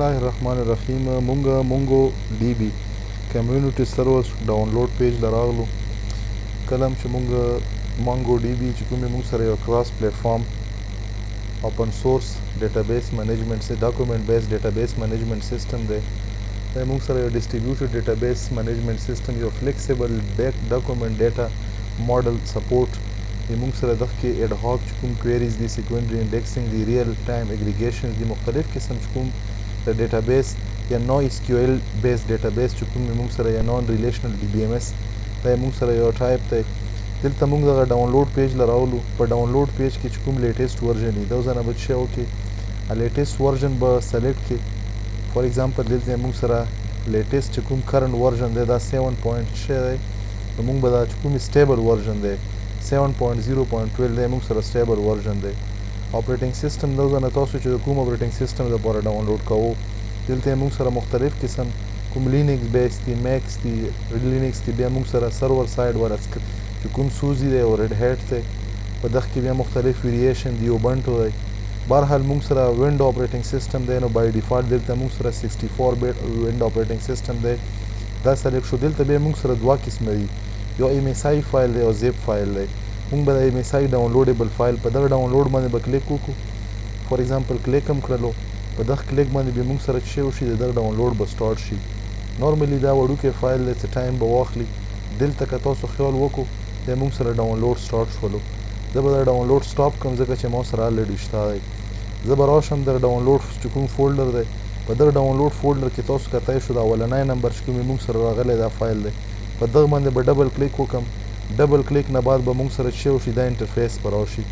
الله الرحمن الرحیم. مونږه MongoDB کمیونټي سرور ډاونلوډ پیج لراغلو. کلم چې مونږه MongoDB چې کومې مونږ سره یو کراس پلیټفارم اوپن سورس ډیټابیس منیجمنټ سي ډاکومنټ بیس ډیټابیس منیجمنټ سیستم دی. دا مونږ سره یو ډسټریبیوټډ ډیټابیس منیجمنټ سیستم یو فلیکسیبل ډاکومنټ ډیټا ماډل سپورټ مونږ سره دغه کې اډ هاک چې کوم کویریز دي سیکوینډري انډیکسینګ دي ریل ټایم اګریګیشن دي مختلف قسم چې کوم د ډیټابیس یا نو اس کیو ایل بیس ډیټابیس چې کوم مونږ سره یا نون ریلیشنل ډي بي ایم اس دا مونږ سره یو ټایپ دی. دلته مونږ دغه ډاونلوډ پیج لراولو. په ډاونلوډ پیج کې چې کوم لیټیسټ ورژن دی دا ځنه به شی وکي لیټیسټ ورژن به سلیکټ کې. فار ایگزامپل دلته مونږ سره لیټیسټ چې کوم کرنٹ ورژن دی دا 7 پوینټ شی دی. مونږ به دا چې کوم سټیبل ورژن دی 7.0.12 دی مونږ سره سټیبل ورژن دی. اپریټینګ سیستم دا ځنه تاسو چې کوم اپریټینګ سیستم لپاره ډاونلوډ کوو دلته مونږ سره مختلف قسم کوم لینکس بیس دي میکس دي لینکس دي بیا مونږ سره سرور سایډ ولا چې کوم سوزي دی او ریډ هیټ دی. په دغه کې بیا مختلف ویریشن دی اوبنټو دی. بهرحال مونږ سره وینډو اپریټینګ سیستم دی نو بای ډیفالت دلته مونږ سره 64 بیٹ وینډو اپریټینګ سیستم دی. دا سلیکټ شو. دلته بیا مونږ سره دوه قسمه دي یو ایم اس آی فایل دی او زیپ فایل دی. مونږ به د ایم اس آی ډاونلوډیبل فایل په دغه ډاونلوډ باندې به کلیک وکړو. فار ایگزامپل کلیک هم کړلو په دغه کلیک باندې به مونږ سره چې وشي د دغه ډاونلوډ به سٹارټ شي. نورمالي دا وړوکی فایل دی څه ټایم به واخلي. دلته که تاسو خیال وکړو د مونږ سره ډاونلوډ سٹارټ شولو. زه به دا ډاونلوډ سټاپ کوم ځکه چې ما سره الریډي شته دی. زه به راشم د ډاونلوډ چې کوم فولډر دی په دغه ډاونلوډ فولډر کې تاسو کتای شو دا اولنی نمبر چې کوم مونږ سره راغلی دا فایل دی په دغه باندې به ډبل کلیک وکم. ډبل کلیک نه بعد به مونږ سره چې وشي دا انټرفیس به راشي.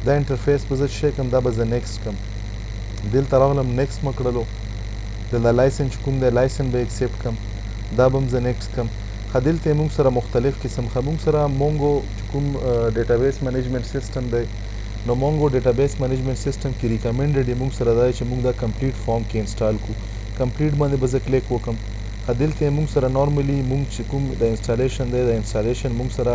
دا انټرفیس به زه چې کوم دا به زه نیکسټ کم. دلته راغلم نیکسټ مې کړلو. دلته لایسن چې کوم دی لایسن به اکسپټ کم. دا به هم زه نیکسټ کم. دلته مونږ سره مختلف قسم مونږ سره مونګو چې کوم ډیټابیس منیجمنټ سیستم دی نو مونګو ډیټابیس منیجمنټ سیستم کې ریکمنډډ دی مونږ سره دا چې مونږ دا کمپلیټ فارم کې انسټال کو. کمپلیټ باندې به زه کلیک وکم. دلته مونږ سره نورمالي مونږ چې کوم د انسټالیشن دی د انسټالیشن مونږ سره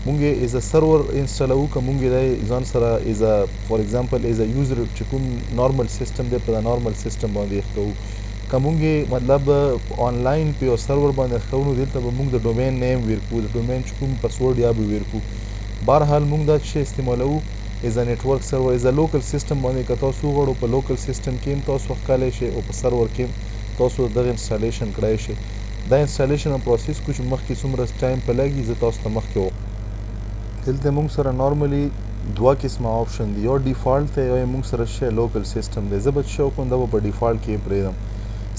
مونږ ایز ا سرور انسټالو که مونږ د ځان سره ایز ا فار ایگزامپل ایز ا یوزر چې کوم نورمال سیستم دی په نورمال سیستم باندې ښکو. که مونږ مطلب آنلاین په یو سرور باندې ښکو نو دلته به مونږ د ډومین نیم ورکو د ډومین چې کوم پاسورډ یا به ورکو. بهرحال مونږ دا شی استعمالو ایز ا نیټورک سرور ایز ا لوکل سیستم باندې که تاسو وغواړو په لوکل سیستم کې هم تاسو ښکلی شئ او په سرور کې هم تاسو دغه انسټالیشن کړی شئ. دا انسټالیشن پروسس کو چې مخکې څومره ټایم په لګي زه تاسو ته مخکې وم. دلته مونږ سره نورمالي دوه قسمه آپشن دي یو ډیفالټ دی یو مونږ سره شی لوکل سیستم دی. زه به چې وکړم دا به په ډیفالټ کې پرېږدم.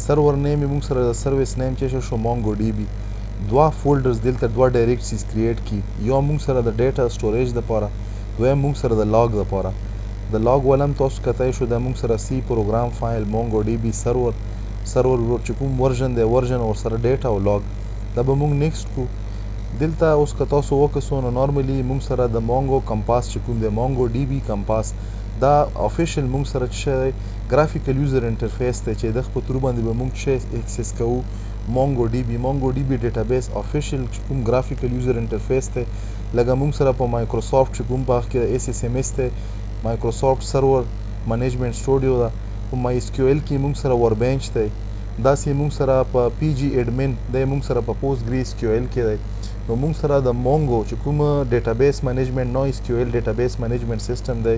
سرور نیم مونږ سره د سروس نیم چې شو MongoDB. دوه فولډرز دلته دوه ډایرکټریز کریټ کی. یو مونږ سره د ډیټا سټوریج لپاره دویم مونږ سره د لاګ لپاره. د لاګ ولم تاسو کتای شو د مونږ سره سی پروګرام فایل MongoDB سرور چې کوم ورژن دی ورژن او سره ډیټا او لاګ دا به مونږ نیکسټ کو. دلته اوس که تاسو وکړو نو نورمالي مونږ سره د مونګو کمپاس چې کوم دی MongoDB کمپاس دا افیشل مونږ سره چې ګرافیکل یوزر انټرفیس دی چې دغه په تر باندې به مونږ چې اکسس کوو MongoDB ډیټابیس افیشل چې کوم ګرافیکل یوزر انټرفیس دی لکه مونږ سره په مایکروسافټ چې کوم په کې SSMS دی مایکروسافټ سرور منیجمنټ سټوډیو دا په مای اس کیو ایل کې مونږ سره وربنچ دی. داسې مونږ سره په پی جی ایډمن دی مونږ سره په پوسټ ګری اس کیو ایل کې دی. نو مونږ سره د مونګو چې کوم ډیټابیس منیجمنټ نو اس کیو ایل ډیټابیس منیجمنټ سیستم دی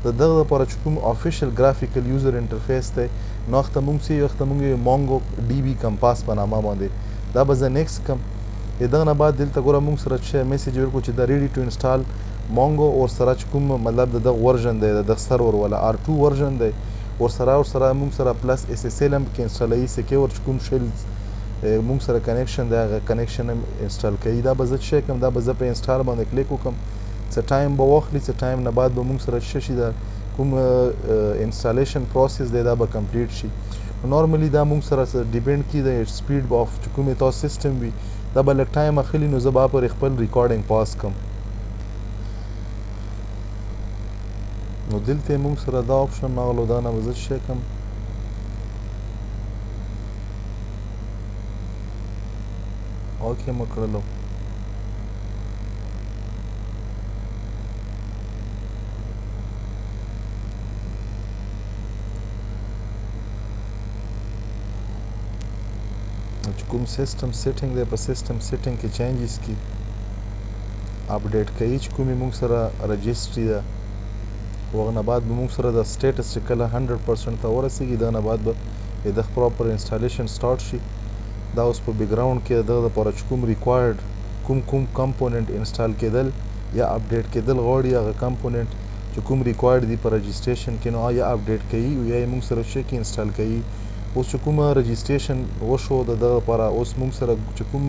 د دغه لپاره چې کوم افیشل ګرافیکل یوزر انټرفیس دی نو وخت مونږ MongoDB کمپاس په نامه باندې دا به زه نیکسټ کم. دغه نه بعد دلته ګوره مونږ سره چې میسیج ورکړو چې دا ریډي ټو انسټال مونګو اور سره چې کوم مطلب د دغه ورژن دی د سرور ولا R2 ورژن دی اور سره مونږ سره پلس SSL هم کې انسټالوي سکیور چې کوم شیلز مونږ سره کنیکشن دی هغه کنیکشن هم انسټال کوي. دا به زه چې کوم دا به زه په انسټال باندې کلیک وکم. څه ټایم به واخلي څه ټایم نه بعد به مونږ سره شي دا کوم انسټالیشن پروسس دی دا به کمپلیټ شي. نورمالي دا مونږ سره ډیپند کی د سپیډ اف چې کوم تاسو سیستم وي دا به لږ ټایم اخلي نو زه به پر خپل ریکارډینګ پاس کم. نو دلته مونږ سره دا آپشن راغلو دا نه به زه چې کوم اوکې مې کړلو. چې کوم سیستم سیټینګ دی په سیستم سیټینګ کې چینجز کی اپډیټ کوي چې کومې موږ سره رجسټري ده هغه نه بعد به موږ سره د سټیټس چې کله 100% ته ورسیږي دا نه بعد به د پراپر انسټالیشن سٹارټ شي دا اوس په بیک ګراوند کې دغه لپاره چې کوم ریکوایرډ کوم کمپوننټ انسټال کېدل یا اپډیټ کېدل غواړي هغه کمپوننټ چې کوم ریکوایرډ دي په رجسټریشن کې نو یا اپډیټ کوي او یا یې موږ سره شي کې انسټال کوي اوس چې کومه رجسټریشن وشو د دغه لپاره اوس موږ سره چې کوم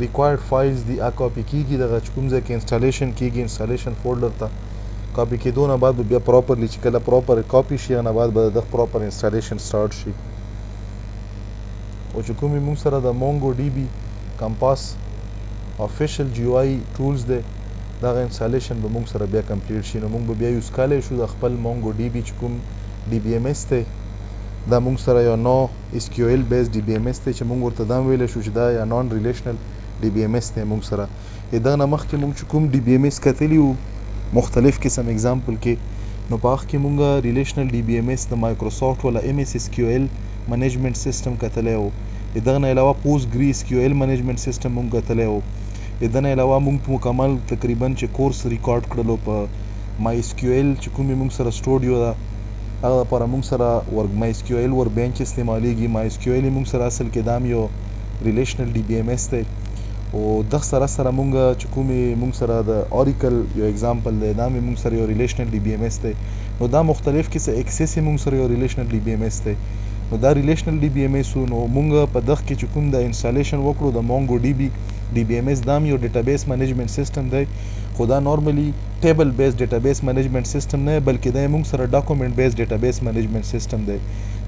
ریکوایرډ فایلز دي هغه کاپي کېږي دغه چې کوم ځای کې انسټالیشن کېږي انسټالیشن فولډر ته کاپي کېدو نه بعد بیا پراپرلی چې کله پراپر کاپي شي نه بعد به د پراپر انسټالیشن سٹارټ شي او چې کومې موږ سره د مونګو ډي بي کمپاس افیشل جی او آی ټولز دی دغه انسټالیشن به موږ سره بیا کمپلیټ شي نو موږ به بیا یوز کولی شو د خپل مونګو ډي بي چې کوم ډي بي ایم ایس دی دا موږ سره یو نو اس کیو ایل بیس ډي بي ایم ایس دی چې موږ ورته دا ویلی شو چې دا یا نان ریلیشنل ډي بي ایم ایس دی موږ سره دا نه مخکې موږ چې کوم ډي بي ایم ایس کتلی وو مختلف قسم اگزامپل کې نو په هغه کې موږ ریلیشنل ډي بي ایم ایس د مایکروسافټ ولا ایم ایس اس کیو ایل منیجمنت سیستم کتلی وو دغه نه علاوه پوسټ ګری اس کیو ایل منیجمنت سیستم موږ کتلی وو دغه نه علاوه موږ مکمل تقریبا چې کورس ریکارډ کړلو په مای اس کیو ایل چې کومې موږ سره سټوډیو ده هغه لپاره موږ سره مای اس کیو ایل ور بینچ استعمالیږي مای اس کیو ایل موږ سره اصل کې دام یو ریلیشنل ډي بي ایم ایس دی او دغه سره موږ چې کومې موږ سره د اوریکل یو اگزامپل دی دا موږ سره یو ریلیشنل ډي بي ایم ایس دی نو دا مختلف کیسه ایکسس موږ سره یو ریلیشنل ډي بي ایم ایس دی نو دا ریلیشنل ډي بي ایم ایس نو موږ په دغه کې چې کوم د انسټالیشن وکړو د مونګو ډي بي ایم ایس دا یو ډیټابیس مینجمنت سیستم دی خو دا نارملی ټیبل بیس ډیټابیس مینجمنت سیستم نه بلکې دا موږ سره ډاکومنټ بیس ډیټابیس مینجمنت سیستم دی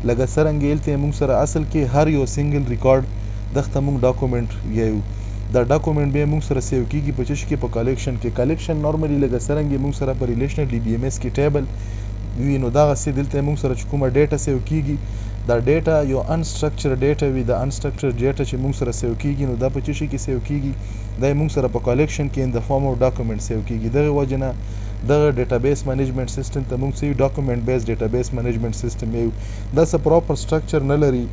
لکه څرنګه هلته موږ سره اصل کې هر یو سنگل ریکارډ دغه موږ ډاکومنټ یو دا ډاکومنټ به موږ سره سیو کیږي په چش کې په کلیکشن کې کلیکشن نارملی لکه څرنګه موږ سره په ریلیشنل ډي بي ایم ایس کې ټیبل وی نو دا غسې دلته موږ سره چې کومه ډیټا سیو کیږي دا ډیټا یو انسټرکچر ډیټا وی دا انسټرکچر ډیټا چې موږ سره سیو کیږي نو دا په چش کې سیو کیږي دا موږ سره په کلیکشن کې ان د فارم اف ډاکومنټ سیو کیږي دغه وجنه دغه ډیټابیس مینجمنت سیستم ته موږ سیو ډاکومنټ بیس ډیټابیس مینجمنت سیستم یو دا څه پراپر سټرکچر نه لري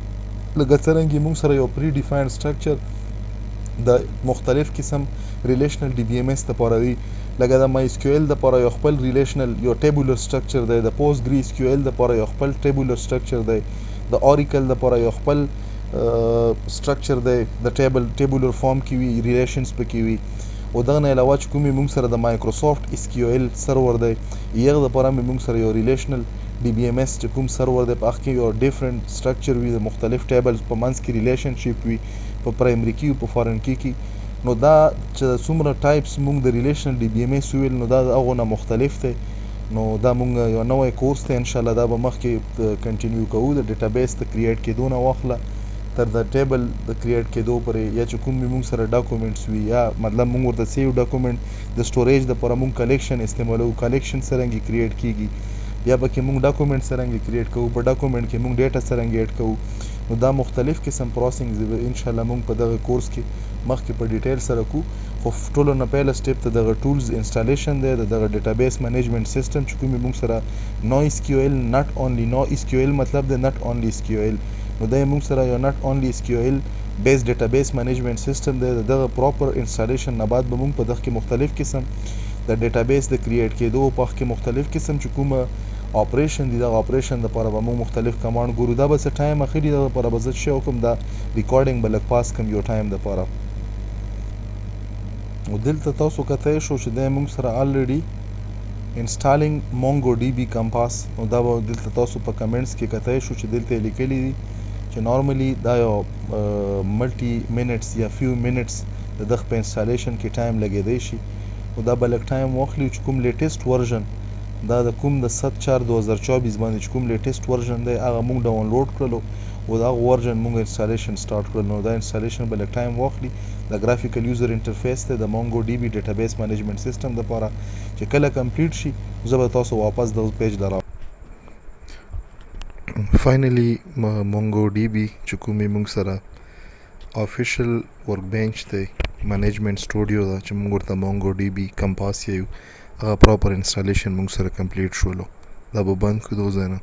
لکه څرنګه موږ سره یو پری ډیفاینډ سټرکچر د مختلف قسم ریلیشنل ډي بي ایم ایس لپاره وي لکه د مای اس کیو ایل لپاره یو خپل ریلیشنل یو ټیبولر سټرکچر دی د پوسټ ګری اس کیو ایل لپاره یو خپل ټیبولر سټرکچر دی د اوریکل لپاره یو خپل سټرکچر دی د ټیبولر فارم کې وي ریلیشنز پکې وي او دغه نه علاوه چې کومې موږ سره د مایکروسافټ اس کیو ایل سرور دی یغه لپاره موږ سره یو ریلیشنل ډي بي ایم ایس چې کوم سرور دی په هغه کې یو ډیفرنٹ سټرکچر وي د مختلف ټیبلز په منځ کې ریلیشنشپ وي په پرایمري کې او په فارن کې نو دا چې څومره ټایپس موږ د ریلیشنل ډي بي ایم ایس ویل نو دا هغه نه مختلف دی نو دا موږ یو نوې کورس ته ان شاء الله دا به مخکې کنټینیو کوو د ډیټابیس ته کریټ کېدو نه واخله تر د ټیبل د کریټ کېدو پورې یا چې کوم موږ سره ډاکومنټس وي یا مطلب موږ ورته سیو ډاکومنټ د سټوریج لپاره موږ کلیکشن استعمالوو کلیکشن څرنګه کریټ کیږي یا پکې موږ ډاکومنټ څرنګه کریټ کوو په ډاکومنټ کې موږ ډیټا څرنګه ایډ کوو نو دا مختلف قسم پروسینګز ان شاء الله موږ په دغه کورس کې مخکې په ډیټیل سره کو خو ټولو نه پیله سټیپ ته دغه ټولز انسټالیشن دی دغه ډیټابیس مینجمنت سیستم چې کومې موږ سره نو اس کیو ایل ناٹ اونلی نو اس کیو ایل مطلب دی ناٹ اونلی اس کیو ایل نو دا موږ سره یو ناٹ اونلی اس کیو ایل بیس ډیټابیس مینجمنت سیستم دی دغه پراپر انسټالیشن نه بعد به موږ په دغه کې مختلف قسم د ډیټابیس د کریټ کېدو په کې مختلف قسم چې کومه اپریشن دي دغه اپریشن لپاره به موږ مختلف کمانډ ګورو دا به څه ټایم اخلي دغه لپاره به زه څه وکړم دا ریکارډینګ به لږ پاس کړم یو ټایم دپاره او دلته تاسو کتی شو چې دی موږ سره الریډي انسټالینګ مونګو ډي بي کمپاس نو دا به دلته تاسو په کمنټس کې کتی شو چې دلته یې لیکلي دي چې نارملی دا یو ملټي منټس یا فیو منټس د دغه په انسټالیشن کې ټایم لګېدی شي او دا به لږ ټایم واخلي چې کوم لیټیسټ ورژن دا د کوم د 7/4/2024 باندې چې کوم لیټیسټ ورژن دی هغه موږ ډاونلوډ کړلو او دا ورژن موږ انسټالیشن سٹارټ کړل نو دا انسټالیشن به لږ ټایم واخلي د ګرافیکل یوزر انټرفیس ته د مونګو ډي بي ډیټابیس مینجمنت سیستم لپاره چې کله کمپلیټ شي زه به تاسو واپس دغه پیج لراوړم فاینلی مونګو ډي بي چې کومې موږ سره افیشل ورک بینچ دی مینجمنت سټوډیو دا چې موږ ورته مونګو ډي بي کمپاس یو هغه پراپر انسټالیشن موږ سره کمپلیټ شولو دا به بند کړو ځای نه